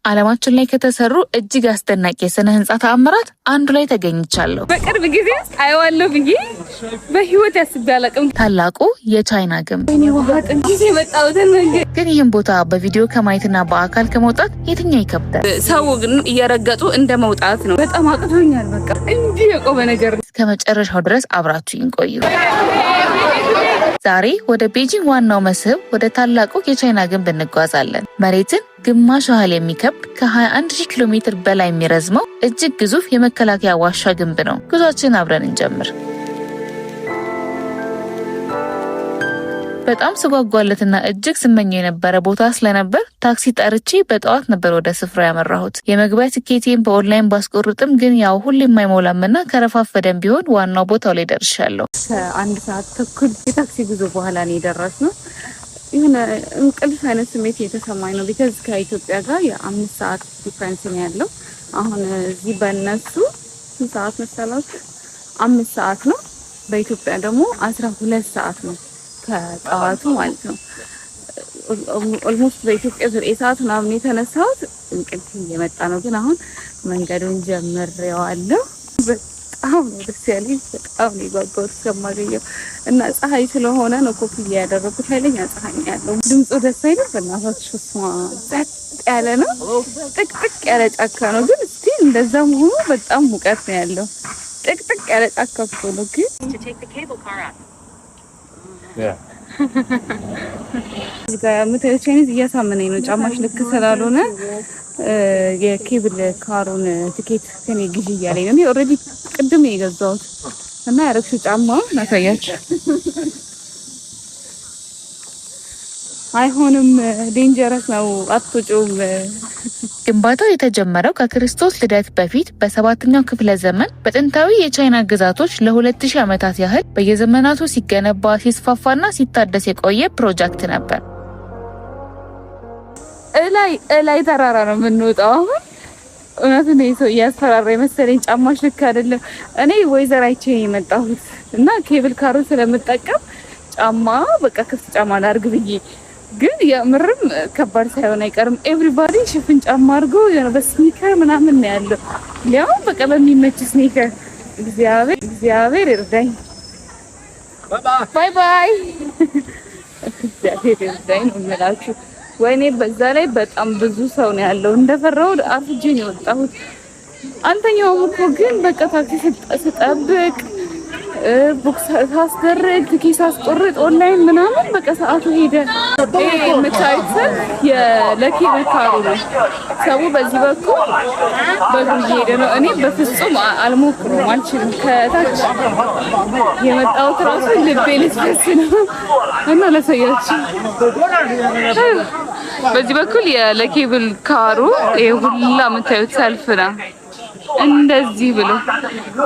ዓለማችን ላይ ከተሰሩ እጅግ አስደናቂ የሥነ ህንጻ ተአምራት አንዱ ላይ ተገኝቻለሁ። በቅርብ ጊዜ አየዋለሁ ብዬ በህይወት ያስቤ አላቅም። ታላቁ የቻይና ግንብ። ግን ይህን ቦታ በቪዲዮ ከማየትና በአካል ከመውጣት የትኛው ይከብዳል? ሰው ግን እየረገጡ እንደ መውጣት ነው። በጣም አቅቶኛል። በቃ እንዲህ የቆመ ነገር። እስከ መጨረሻው ድረስ አብራችሁኝ ቆዩ። ዛሬ ወደ ቤጂንግ ዋናው መስህብ ወደ ታላቁ የቻይና ግንብ እንጓዛለን። መሬትን ግማሽ ያህል የሚከብድ ከ21000 ኪሎ ሜትር በላይ የሚረዝመው እጅግ ግዙፍ የመከላከያ ዋሻ ግንብ ነው። ጉዟችንን አብረን እንጀምር። በጣም ስጓጓለትና እጅግ ስመኘው የነበረ ቦታ ስለነበር ታክሲ ጠርቼ በጠዋት ነበር ወደ ስፍራ ያመራሁት። የመግቢያ ትኬቴን በኦንላይን ባስቆርጥም ግን ያው ሁሌም አይሞላምና ከረፋፈደም ቢሆን ዋናው ቦታው ላይ ደርሻለሁ። ከአንድ ሰዓት ተኩል የታክሲ ጉዞ በኋላ ነው የደረስነው። ይሄን እንቅልፍ አይነት ስሜት የተሰማኝ ነው። ቢካዝ ከኢትዮጵያ ጋር የ5 ሰዓት ዲፈረንስ ነው ያለው። አሁን እዚህ በእነሱ ሰዓት መሰላችሁ 5 ሰዓት ነው፣ በኢትዮጵያ ደግሞ 12 ሰዓት ነው ከጠዋቱ ማለት ነው። ኦልሞስት በኢትዮጵያ 9 ሰዓት ምናምን የተነሳሁት እንቅልፍ እየመጣ ነው። ግን አሁን መንገዱን ጀምሬዋለሁ። በጣም ነው ደስ ያለኝ። በጣም ነው የጓጓሁት እስከማገኘው እና ፀሐይ ስለሆነ ነው ኮፍያ ያደረኩት። ኃይለኛ ፀሐይ ነው ያለው። ድምፁ ደስ አይልም? በእናታችሁ ስማ፣ ጸጥ ያለ ነው። ጥቅጥቅ ያለ ጫካ ነው። ግን እስቲ እንደዛም ሆኖ በጣም ሙቀት ነው ያለው። ጥቅጥቅ ያለ ጫካ እኮ ነው ግን እዚህ ጋር የምታዩት ቻይኒዝ እያሳመነኝ ነው። ጫማሽ ልክ ስላልሆነ የኬብል ካሩን ትኬት ከኔ ግዢ እያለኝ ነው። እኔ ኦልሬዲ ቅድም ነው የገዛሁት እና ያረግሽው ጫማ ላሳያችሁ። አይሆንም፣ ዴንጀረስ ነው፣ አትወጪውም። ግንባታው የተጀመረው ከክርስቶስ ልደት በፊት በ7ኛው ክፍለ ዘመን በጥንታዊ የቻይና ግዛቶች ለ2000 ዓመታት ያህል በየዘመናቱ ሲገነባ ሲስፋፋና ሲታደስ የቆየ ፕሮጀክት ነበር። እላይ ተራራ ነው የምንወጣው። አሁን እውነቱን ነው ሰው እያስፈራራ መሰለኝ። ጫማሽ ልክ አይደለም። እኔ ወይዘር አይቼ የመጣሁት እና ኬብል ካሩን ስለምጠቀም ጫማ በቃ ክፍት ጫማ ላድርግ ብዬ፣ ግን የምርም ከባድ ሳይሆን አይቀርም። ኤቭሪባዲ ሽፍን ጫማ አድርጎ በስኒከር ምናምን ነው ያለው። ያው በቃ በሚመች ስኒከር። እግዚአብሔር ይርዳኝ። ባይ ባይ። እግዚአብሔር ይርዳኝ ነው የምላችሁ። ወይኔ በዛ ላይ በጣም ብዙ ሰው ነው ያለው። እንደፈራው አርፍጄ ነው የወጣሁት። አንተኛውም እኮ ግን በቃ ታክሲ ስጠብቅ ቡክስ ሳስደርግ ትኬት ሳስቆርጥ ኦንላይን ምናምን በቃ ሰዓቱ ሄደ። የምታዩት የኬብል ካሩ ነው። ሰው በዚህ በኩል በእግሩ እየሄደ ነው። እኔ በፍጹም አልሞክርም፣ አልችልም። ከታች የመጣሁት ራሱ ልቤ ልትፈስ ነው እና ለሰያችሁ በዚህ በኩል የኬብል ካሩ ሁላ የምታዩት ሰልፍ ነው እንደዚህ ብሎ፣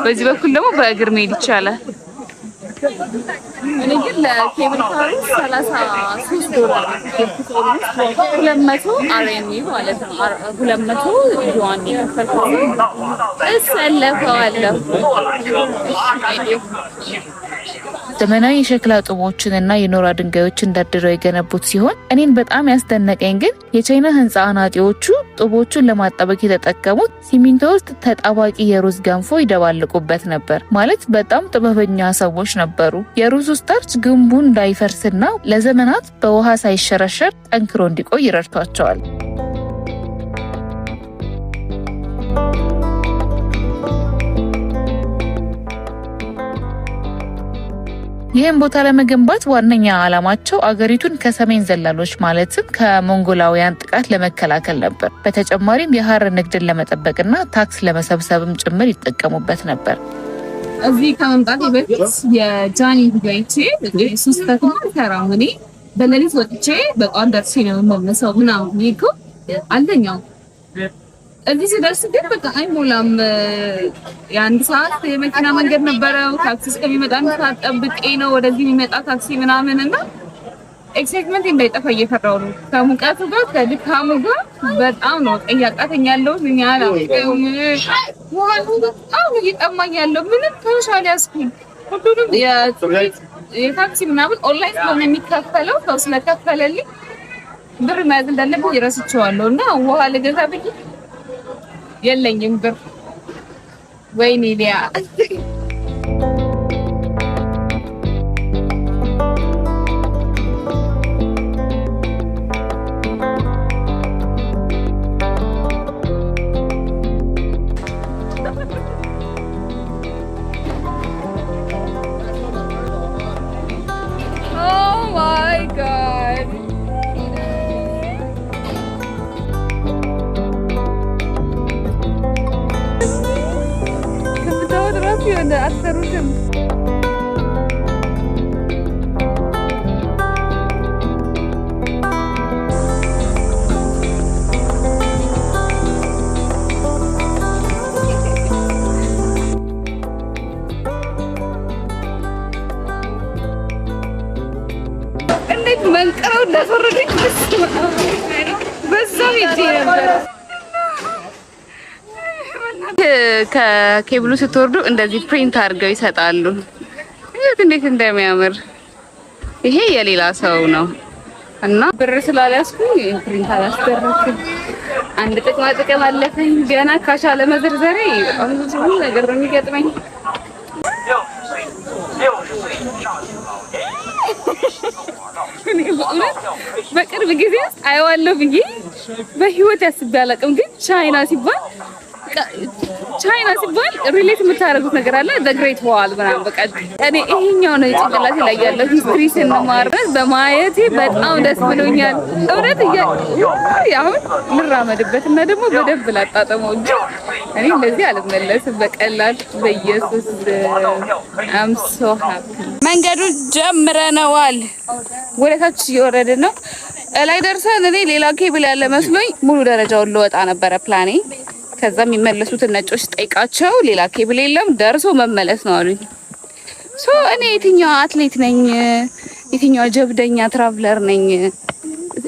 በዚህ በኩል ደግሞ በእግር መሄድ ይቻላል። እኔ ግን ለኬብል ካሩ $33 200 RMB ማለት ነው። 200 ዩዋን የከፈልኩት እሰለፈዋለሁ። ዘመናዊ የሸክላ ጡቦችንና የኖራ ድንጋዮችን ደርድረው የገነቡት ሲሆን እኔን በጣም ያስደነቀኝ ግን የቻይና ህንፃ አናጢዎቹ ጡቦቹን ለማጣበቅ የተጠቀሙት ሲሚንቶ ውስጥ ተጣባቂ የሩዝ ገንፎ ይደባልቁበት ነበር። ማለት በጣም ጥበበኛ ሰዎች ነበሩ። የሩዙ ስታርች ግንቡን እንዳይፈርስና ለዘመናት በውሃ ሳይሸረሸር ጠንክሮ እንዲቆይ ረድቷቸዋል። ይህን ቦታ ለመገንባት ዋነኛ ዓላማቸው አገሪቱን ከሰሜን ዘላሎች ማለትም ከሞንጎላውያን ጥቃት ለመከላከል ነበር። በተጨማሪም የሐር ንግድን ለመጠበቅና ታክስ ለመሰብሰብም ጭምር ይጠቀሙበት ነበር። እዚህ ከመምጣቴ በፊት የጃኒ ጋይቼ ሶስት ተኩል ተራምኔ በሌሊት ወጥቼ በጧት ደርሼ ነው የምመለሰው ምናምን ይኮ አንደኛው። እዚህ ስደርስ ግን በቃ አይሞላም። የአንድ ሰዓት የመኪና መንገድ ነበረው። ታክሲ እስከሚመጣ አንድ ሰዓት ጠብቄ ነው ወደዚህ የሚመጣ ታክሲ ምናምን እና ኤክሳይትመንት እንዳይጠፋ እየፈራው ነው። ከሙቀቱ ጋር ከድካሙ ጋር በጣም ነው እያቃተኝ ያለው። በጣም እየጠማኝ ያለው ምንም ተሻለ ያስኩኝ ሁሉንም የታክሲ ምናምን ኦንላይን ስለሆነ የሚከፈለው ሰው ስለከፈለልኝ ብር መያዝ እንዳለብኝ ረስቼዋለሁ እና ውሃ ልገዛ ብዬ የለኝም ብር። ወይኔ ሊያ አትሰሩትም? እንዴት መንቀረው እንዳስወረደኝ በዛው ይዤ ነበር። ከኬብሉ ስትወርዱ እንደዚህ ፕሪንት አድርገው ይሰጣሉ። እንዴት እንደሚያምር! ይሄ የሌላ ሰው ነው እና ብር ስላልያዝኩኝ ፕሪንት አላስደረኩም። አንድ ጥቅም አለፈኝ። ገና ካሽ አለመዘርዘሬ በጣም ብዙ ነገር ነው የሚገጥመኝ። በቅርብ ጊዜ አየዋለሁ ብዬ በህይወት ያስቤ አላውቅም። ግን ቻይና ሲባል ሪሌት የምታደርጉት ነገር አለ። ዘ ግሬት ዋል ምናምን በቃ እኔ ይሄኛው ነው ጭንቅላቴ ላይ ያለው ሂስትሪ ስንማር በማየቴ በጣም ደስ ብሎኛል። እውነት አሁን ልራመድበት እና ደግሞ በደንብ ላጣጠመው እንጂ እኔ እንደዚህ አልመለስም በቀላል በኢየሱስ አም ሶ ሃፒ። መንገዱን ጀምረነዋል። ወደታች እየወረድን ነው። ላይ ደርሰን እኔ ሌላ ኬብል ያለ መስሎኝ ሙሉ ደረጃውን ልወጣ ነበረ ፕላኔ። ከዛ የሚመለሱትን ነጮች ጠይቃቸው ሌላ ኬብል የለም ደርሶ መመለስ ነው አሉኝ። እኔ የትኛው አትሌት ነኝ? የትኛው ጀብደኛ ትራቭለር ነኝ?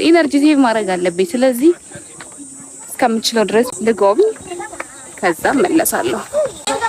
ኢነርጂ ሴቭ ማድረግ አለብኝ። ስለዚህ እስከምችለው ድረስ ልጎብኝ፣ ከዛ መለሳለሁ።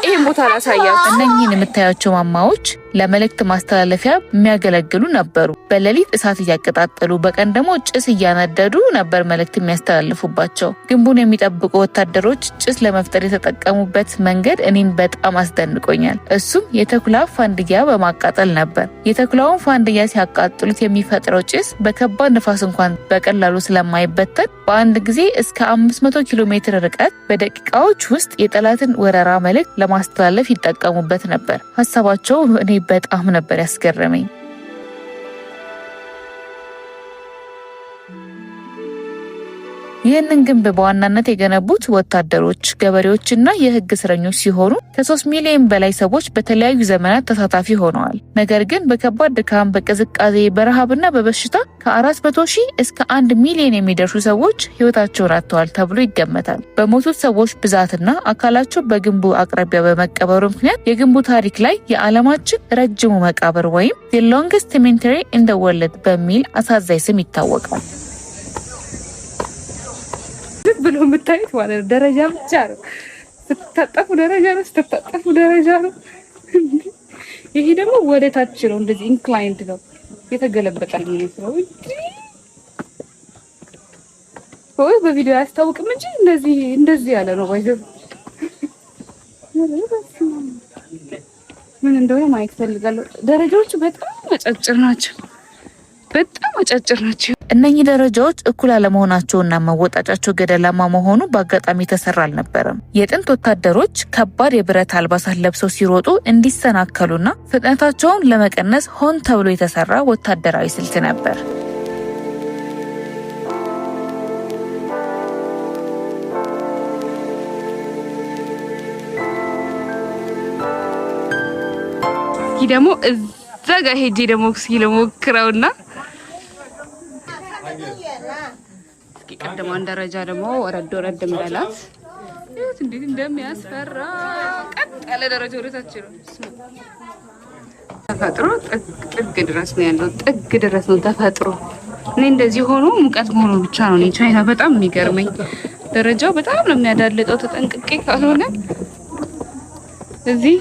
ይሄን ቦታ ላሳያችሁ። እነኚህን የምታያቸው ማማዎች ለመልእክት ማስተላለፊያ የሚያገለግሉ ነበሩ። በሌሊት እሳት እያቀጣጠሉ በቀን ደግሞ ጭስ እያነደዱ ነበር መልእክት የሚያስተላልፉባቸው። ግንቡን የሚጠብቁ ወታደሮች ጭስ ለመፍጠር የተጠቀሙበት መንገድ እኔን በጣም አስደንቆኛል። እሱም የተኩላ ፋንድያ በማቃጠል ነበር። የተኩላውን ፋንድያ ሲያቃጥሉት የሚፈጥረው ጭስ በከባድ ንፋስ እንኳን በቀላሉ ስለማይበተን በአንድ ጊዜ እስከ 500 ኪሎ ሜትር ርቀት በደቂቃዎች ውስጥ የጠላትን ወረራ መልእክት ለማስተላለፍ ይጠቀሙበት ነበር። ሀሳባቸው እኔ በጣም ነበር ያስገረመኝ። ይህንን ግንብ በዋናነት የገነቡት ወታደሮች፣ ገበሬዎችና የህግ እስረኞች ሲሆኑ ከ3 ሚሊዮን በላይ ሰዎች በተለያዩ ዘመናት ተሳታፊ ሆነዋል። ነገር ግን በከባድ ድካም፣ በቅዝቃዜ፣ በረሃብና በበሽታ ከ400 ሺህ እስከ 1 ሚሊዮን የሚደርሱ ሰዎች ህይወታቸውን አጥተዋል ተብሎ ይገመታል። በሞቱት ሰዎች ብዛትና አካላቸው በግንቡ አቅራቢያ በመቀበሩ ምክንያት የግንቡ ታሪክ ላይ የዓለማችን ረጅሙ መቃብር ወይም the longest cemetery in the world በሚል አሳዛኝ ስም ይታወቃል። ብሎ የምታዩት ማለት ደረጃ ብቻ ነው። ስትታጠፉ ደረጃ ነው። ይሄ ደግሞ ወደ ታች ነው። እንደዚህ ኢንክላይንድ ነው። የተገለበጠ ነው የሚመስለው። በቪዲዮ አያስታውቅም እንጂ እንደዚህ ያለ ነው። ባይዘው ምን እንደሆነ ማየት ፈልጋለሁ። ደረጃዎቹ በጣም አጫጭር ናቸው። እነኚህ ደረጃዎች እኩል አለመሆናቸውና መወጣጫቸው ገደላማ መሆኑ በአጋጣሚ የተሰራ አልነበረም። የጥንት ወታደሮች ከባድ የብረት አልባሳት ለብሰው ሲሮጡ እንዲሰናከሉና ፍጥነታቸውን ለመቀነስ ሆን ተብሎ የተሰራ ወታደራዊ ስልት ነበር። ይህ ደግሞ እዛ ጋር ሄጄ ደግሞ ሲለሞክረውና ቀደማን ደረጃ ደግሞ ወረድ ምረላት እንዴት እንደሚያስፈራ ቀጥ ያለ ደረጃ ወደታች ነው። ተፈጥሮ ጥግ ድረስ ነው ያለው። ጥግ ድረስ ነው ተፈጥሮ። እኔ እንደዚህ ሆኖ ሙቀት መሆኑ ብቻ ነው እኔ ቻይና በጣም የሚገርመኝ። ደረጃው በጣም ነው የሚያዳልጠው። ተጠንቅቄ ካልሆነ እዚህ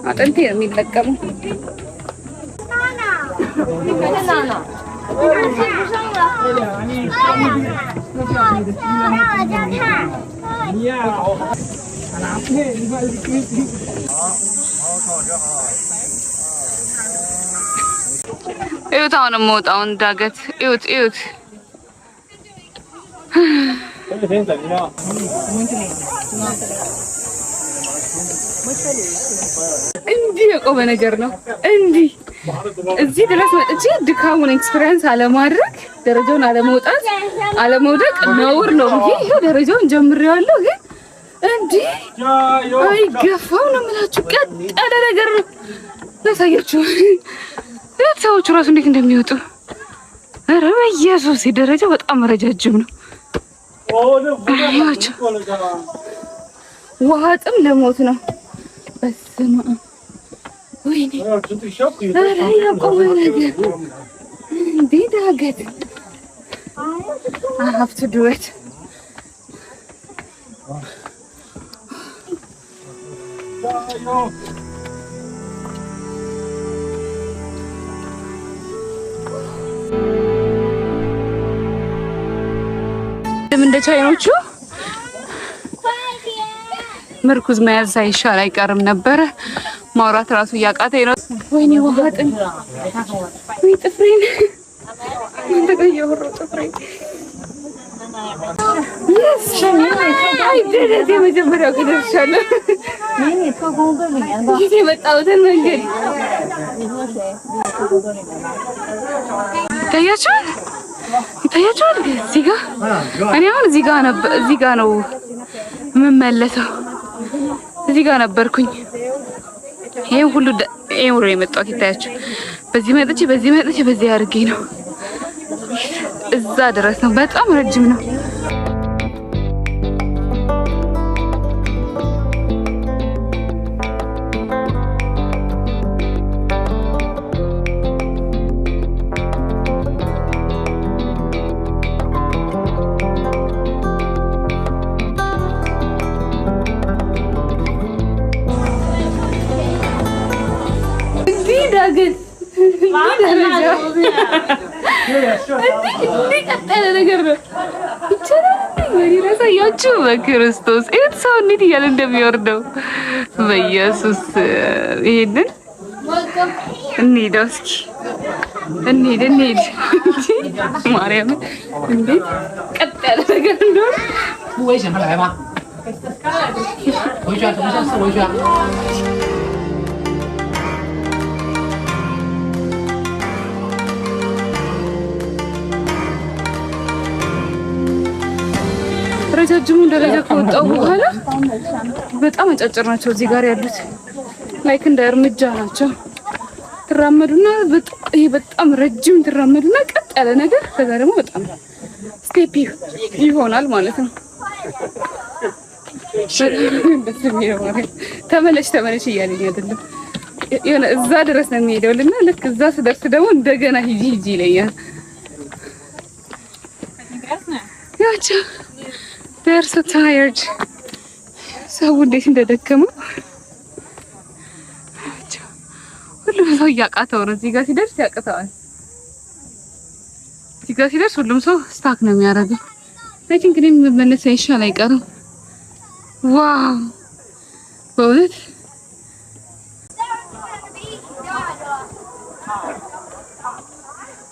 አጥንቴ ነው የሚለቀመው። እዩት አሁን የምወጣውን ዳገት እዩት እዩት። እንዲህ የቆመ ነገር ነው። እንዲህ እዚህ ድረስ መጥቼ ድካሙን ኤክስፒሪየንስ አለማድረግ ደረጃውን አለመውጣት አለመውደቅ ነውር ነው ብዬ ይሄው ደረጃውን ጀምሬዋለሁ። ግን እንዲህ አይገፋው ነው የምላችሁ። ቀጥ ያለ ነገር ነው። ላሳያችሁ ሰዎቹ ራሱ እንዴት እንደሚወጡ። ኧረ በኢየሱስ ደረጃው በጣም ረጃጅም ነው። ውሃ ጥም ለሞት ነው። በስመ አብ ወይኔ! ኧረ ያቆመ ነገር እንዴ ዳገት I have to do it. እንደ ቻይኖቹ ምርኩዝ መያዝ ሳይሻል አይቀርም ነበረ። ማውራት ራሱ እያቃተኝ ነው። ወይኔ ውሃ ጥም! ወይ ጥፍሬን ተቀየው ጥፍሬን የመጀመሪያው ግን ደርሻለሁ። የመጣሁትን መንገድ ይታያችኋል ይታያችኋል። እዚህ ጋር እኔ አሁን እዚህ ጋር ነው የምመለሰው። እዚህ ጋር ነበርኩኝ። ይሄን ሁሉ የመጣሁት ይታያችሁ። በዚህ መጥቼ በዚህ አድርጌ ነው እዛ ድረስ ነው። በጣም ረጅም ነው። በክርስቶስ እት ሰው እንዴት እያለ እንደሚወርደው በኢየሱስ ይሄንን እንሂድ እስኪ እንሂድ ማርያም እንዴት ቀጥ ያለ ነገር እንደሆነ ረጃጅሙን ደረጃ ከወጣው በኋላ በጣም አጫጭር ናቸው። እዚህ ጋር ያሉት ላይክ እንደ እርምጃ ናቸው። ትራመዱና ይሄ በጣም ረጅም ትራመዱና ቀጥ ያለ ነገር ከዛ ደግሞ በጣም ስቴፕ ይሆናል ማለት ነው። ተመለሽ እያለኝ አይደለም የሆነ እዛ ድረስ ነው የሚሄደውልና ልክ እዛ ስደርስ ደግሞ እንደገና ሂጂ ይለኛል። ያቻ They're so tired. ሰው እንዴት እንደደከመው ሁሉም ሰው እያቃተው ነው። እዚህ ጋር ሲደርስ ያቅተዋል። እዚህ ጋር ሲደርስ ሁሉም ሰው ስታክ ነው የሚያደርገው። አይ ቲንክ እኔም መመለስ አይሻል አይቀርም። ዋው በእውነት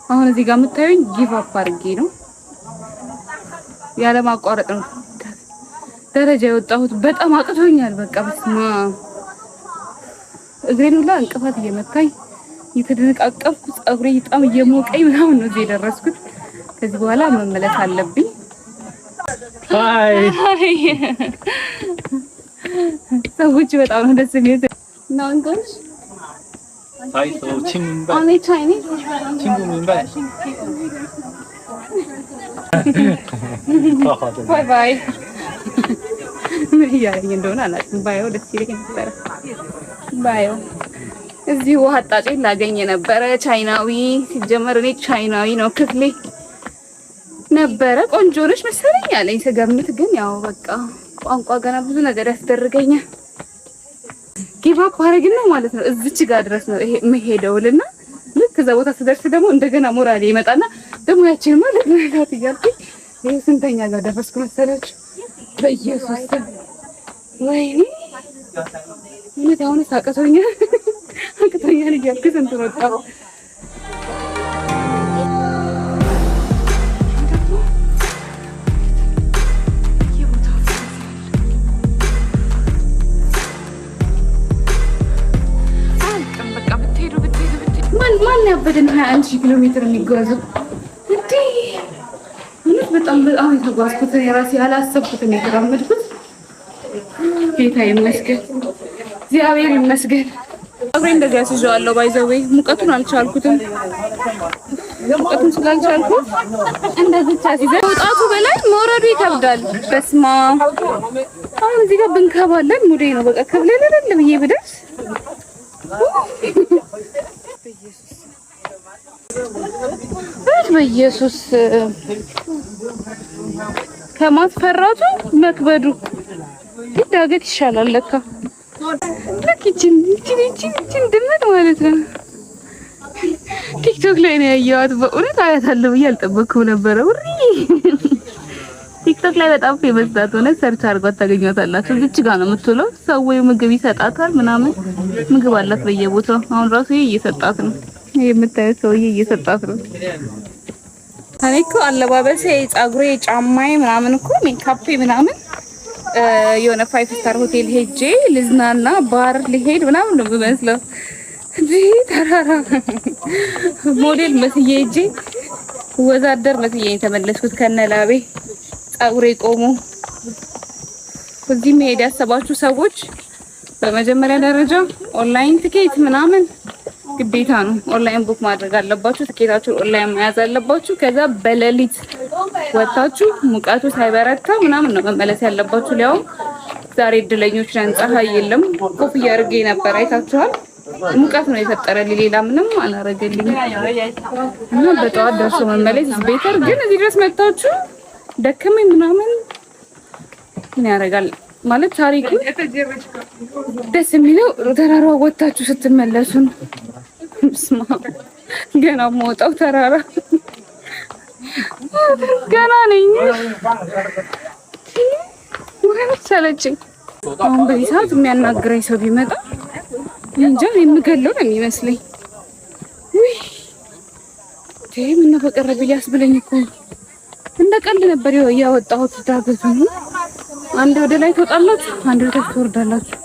አሁን እዚህ ጋር የምታዩኝ ጊቭ አፕ አድርጌ ነው ያለ ማቋረጥ ነው ደረጃ የወጣሁት። በጣም አቅቶኛል። በቃ በስማ እግሬን ሁላ እንቅፋት እየመታኝ እየተደነቃቀፍኩ ፀጉሬ በጣም እየሞቀኝ ምናምን ነው እዚህ የደረስኩት። ከዚህ በኋላ መመለስ አለብኝ። ሃይ ሰዎች በጣም ነው ደስ የሚሉት። ነው እንግዲህ 사이소 친구인발 only Chinese 친구인발 ባይ ባይ ምን እያለኝ እንደሆነ አላውቅም። ባየው ደስ ይለኝ ነበር። ባየው እዚህ ውሃ አጣጭ ላገኝ ነበረ። ቻይናዊ ሲጀመር እኔ ቻይናዊ ነው ክፍሌ ነበረ። ቆንጆ ነሽ መሰለኝ አለኝ ስገምት። ግን ያው በቃ ቋንቋ ገና ብዙ ነገር ያስደርገኛል። ጊቭ አፕ አደረግና ማለት ነው እዚች ጋር ድረስ ነው ይሄ መሄደውልና ልክ እዛ ቦታ ስደርስ ደግሞ እንደገና ሞራሌ ይመጣና ደግሞ ያቺን ማለት ነው እያልኩኝ ይሄ ስንተኛ ጋር ደረስኩ መሰላችሁ? በኢየሱስ ወይኔ ምን ታውን ሳቀቶኛል እያልኩ ስንት ወጣው። ማን ያበደን 21 ኪሎ ሜትር የሚጓዘው እንዴ? እውነት በጣም የተጓዝኩት የራሴ ያላሰብኩት ነው የተራመድኩት። ጌታ ይመስገን፣ እግዚአብሔር ይመስገን። አብሬ እንደዚህ አስይዘዋለሁ። ባይዘዌ ሙቀቱን አልቻልኩትም። ሙቀቱን ስላልቻልኩ እንደዚህ አስይዘ መውጣቱ በላይ መውረዱ ይከብዳል። በስማ አሁን እዚህ ጋር ብንከባለን ሙዴ ነው በቃ ከብለለለ ብዬ ብደርስ በኢየሱስ ከማስፈራቱ መክበዱ ዳገት ይሻላል ለካ። ለኪችን ድመት ማለት ነው። ቲክቶክ ላይ ነው ያየኋት። በእውነት አያታለሁ ብዬ አልጠበቅኩም ነበረ። ውሪ ቲክቶክ ላይ በጣም ፌመስ ናት። ሆነ ሰርች አድርጓት ታገኛታላችሁ። እዚች ጋር ነው የምትውለው። ሰው ምግብ ይሰጣታል ምናምን፣ ምግብ አላት በየቦታው። አሁን ራሱ ይሄ እየሰጣት ነው። የምታዩት ሰውዬ እየሰጣት ነው። እኔ እኮ አለባበሴ፣ ጸጉሬ፣ ጫማዬ ምናምን እኮ ሜካፕ ምናምን የሆነ 5 ስታር ሆቴል ሄጄ ልዝናና ባር ሊሄድ ምናምን ነው የምመስለው። እንዴ ተራራ ሞዴል መስዬ ሄጄ ወዛደር መስዬ ተመለስኩት ከነላቤ ጸጉሬ ቆሞ። እዚህ መሄድ ያሰባችሁ ሰዎች በመጀመሪያ ደረጃ ኦንላይን ቲኬት ምናምን ግዴታ ነው። ኦንላይን ቡክ ማድረግ አለባችሁ። ትኬታችሁ ኦንላይን መያዝ አለባችሁ። ከዛ በሌሊት ወጣችሁ ሙቀቱ ሳይበረታ ምናምን ነው መመለስ ያለባችሁ። ሊያው ዛሬ እድለኞች ነን፣ ፀሐይ የለም። ኮፍያ አድርጌ ነበር አይታችኋል። ሙቀት ነው የፈጠረልኝ፣ ሌላ ምንም አላረገልኝም። እና በጠዋት ደርሶ መመለስ ቤተር። ግን እዚህ ድረስ መጣችሁ ደከመኝ ምናምን ምን ያደርጋል ማለት ታሪኩ ደስ የሚለው ተራራው ወጣችሁ ስትመለሱ ነው። ስማ ገና መውጣው ተራራ ገና ነኝ። ወይኔ ሰለችኝ። አሁን በዚህ ሰዓት የሚያናግረኝ ሰው ቢመጣ እንጃ የምገለው ነው የሚመስለኝ። ውይ ምን ነው በቀረብ ሊያስብለኝ እኮ እንደ ቀልድ ነበር ያወጣሁት ዳገቱን። አንድ ወደ ላይ ትወጣላችሁ፣ አንድ ወደ ታች ትወርዳላችሁ።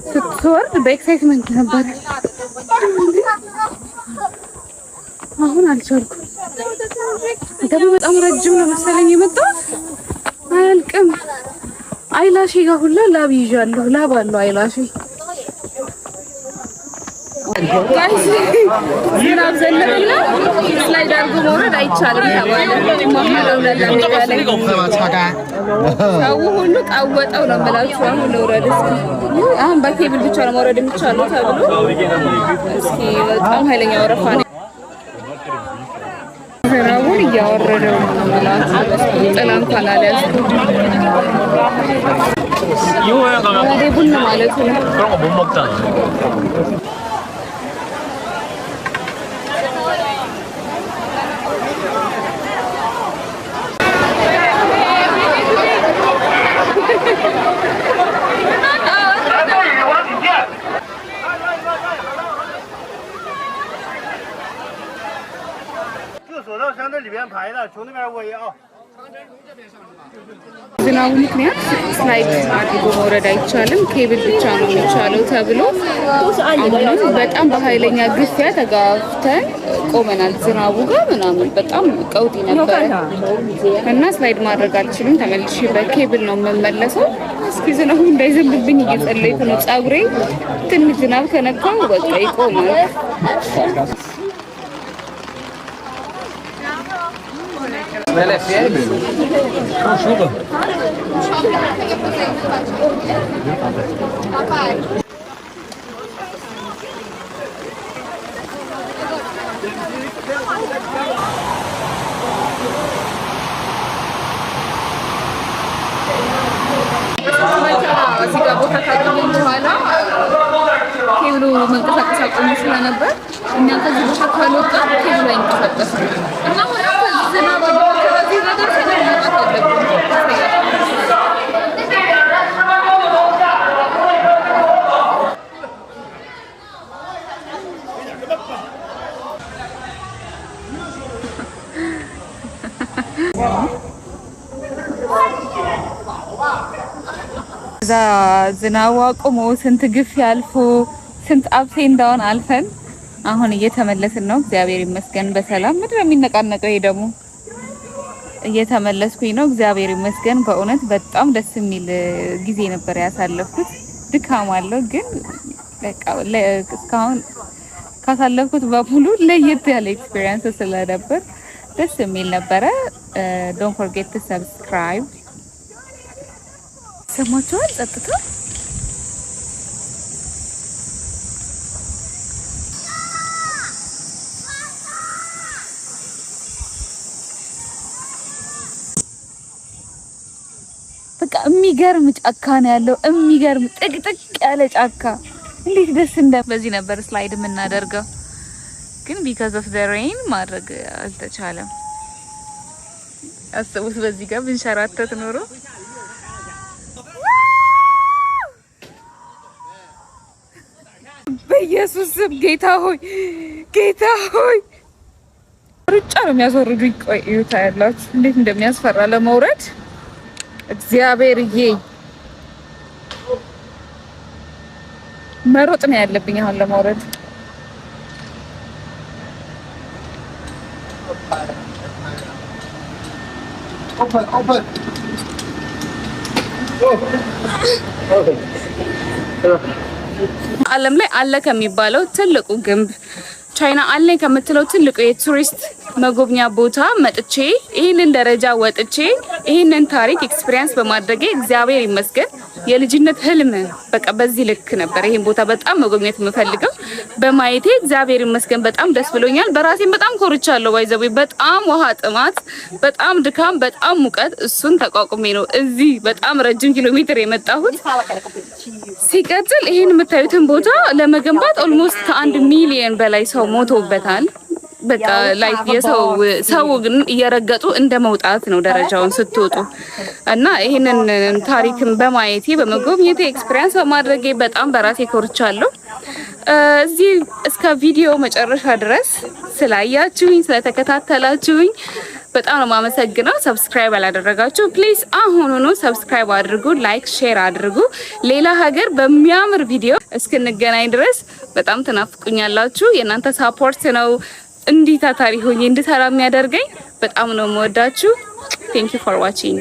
ስትወርድ በኤክሳይትመንት ነበር። አሁን አልቻልኩም። ደግሞ በጣም ረጅም ነው መሰለኝ የመጣሁት። አያልቅም። አይላሼ ጋር ሁላ ላብ ይዣለሁ። ላብ አለው አይላሼ። ጋይስ ዝናብ ዘለለና ስላይድ አድርጎ መውረድ አይቻልም ተባለ። ሰው ሁሉ ቀወጠው ነው የምላችሁ። አሁን ልውረድ እስኪ። አሁን በኬብል ብቻ ነው መውረድ የሚቻለው ተብሎ እስኪ በጣም ኃይለኛ ወረፋ ነው። ዝናቡን እያወረደው ነው የምላችሁ። ጥላ እንኳን አልያዝኩም። ወደ ቡና ማለት ነው። 그런 거 못 먹잖아. ዝናቡ ምክንያት ስላይድ አድርጎ መውረድ አይቻልም፣ ኬብል ብቻ ነው የሚቻለው ተብሎ አሁንም በጣም በኃይለኛ ግፊያ ተጋፍተን ቆመናል። ዝናቡ ጋር ምናምን በጣም ቀውጢ ነበረ እና ስላይድ ማድረግ አልችልም። ተመልሼ በኬብል ነው የምመለሰው። እስኪ ዝናቡ እንዳይዘንብብኝ እየጸለይኩ ነው። ጸጉሬ ትንሽ ዝናብ ከነካው በቃ ይቆማል። Ela é febre? Com chuva. Papai. እዚህ ጋር ቦታ ካገኘን በኋላ ኬብሉ መንቀሳቀስ አቆሙ ስለነበር እኛ ከዚህ ቦታ ካልወጣን ኬብሉ አይንቀሳቀስም እና ዝናብ ከዚህ ነገር እዛ ዝናቡ አቁሞ ስንት ግፍ ያልፎ ስንት አፕሴ እንዳውን አልፈን አሁን እየተመለስን ነው። እግዚአብሔር ይመስገን በሰላም ምድር የሚነቃነቀው። ይሄ ደግሞ እየተመለስኩኝ ነው። እግዚአብሔር ይመስገን በእውነት በጣም ደስ የሚል ጊዜ ነበር ያሳለፍኩት። ድካም አለው ግን በቃ እስካሁን ካሳለፍኩት በሙሉ ለየት ያለ ኤክስፒሪየንስ ስለነበር ደስ የሚል ነበረ። ዶንት ፎርጌት ቱ ሰብስክራይብ። ሰማችኋል? ጸጥታ በቃ የሚገርም ጫካ ነው ያለው። የሚገርም ጥቅጥቅ ያለ ጫካ እንዴት ደስ በዚህ ነበር ስላይድ የምናደርገው ግን because of the rain ማድረግ አልተቻለም። አስቡት በዚህ ጋር ብንሸራተት ኖሮ በኢየሱስ ስም ጌታ ሆይ ጌታ ሆይ ሩጫ ነው የሚያስወርዱኝ። ቆይ እዩታ ያላችሁ እንዴት እንደሚያስፈራ ለመውረድ እግዚአብሔርዬ መሮጥ ነው ያለብኝ አሁን ለመውረድ። ዓለም ላይ አለ ከሚባለው ትልቁ ግንብ ቻይና አለ ከምትለው ትልቁ የቱሪስት መጎብኛ ቦታ መጥቼ ይሄንን ደረጃ ወጥቼ ይሄንን ታሪክ ኤክስፒሪየንስ በማድረጌ እግዚአብሔር ይመስገን። የልጅነት ህልም በቃ በዚህ ልክ ነበር ይሄን ቦታ በጣም መጎብኘት የምፈልገው። በማየቴ እግዚአብሔር ይመስገን በጣም ደስ ብሎኛል። በራሴም በጣም ኮርቻለሁ። ባይዘው በጣም ውሃ ጥማት፣ በጣም ድካም፣ በጣም ሙቀት እሱን ተቋቁሜ ነው እዚህ በጣም ረጅም ኪሎ ሜትር የመጣሁት። ሲቀጥል ይሄን የምታዩትን ቦታ ለመገንባት ኦልሞስት ከ1 ሚሊዮን በላይ ሰው ሞቶበታል። በቃ ላይክ ሰው ግን እየረገጡ እንደ መውጣት ነው ደረጃውን ስትወጡ እና ይሄንን ታሪክን በማየቴ በመጎብኘቴ ኤክስፒሪየንስ በማድረጌ በጣም በራሴ ኮርቻለሁ። እዚህ እስከ ቪዲዮ መጨረሻ ድረስ ስላያችሁኝ ስለተከታተላችሁኝ በጣም ነው የማመሰግነው። ሰብስክራይብ ያላደረጋችሁ ፕሊዝ አሁኑኑ ሰብስክራይብ አድርጉ፣ ላይክ ሼር አድርጉ። ሌላ ሀገር በሚያምር ቪዲዮ እስክንገናኝ ድረስ በጣም ትናፍቁኛላችሁ። የእናንተ ሳፖርት ነው እንዲህ ታታሪ ሆኜ እንድሰራ የሚያደርገኝ። በጣም ነው የምወዳችሁ። ቴንክ ዩ ፎር ዋቺንግ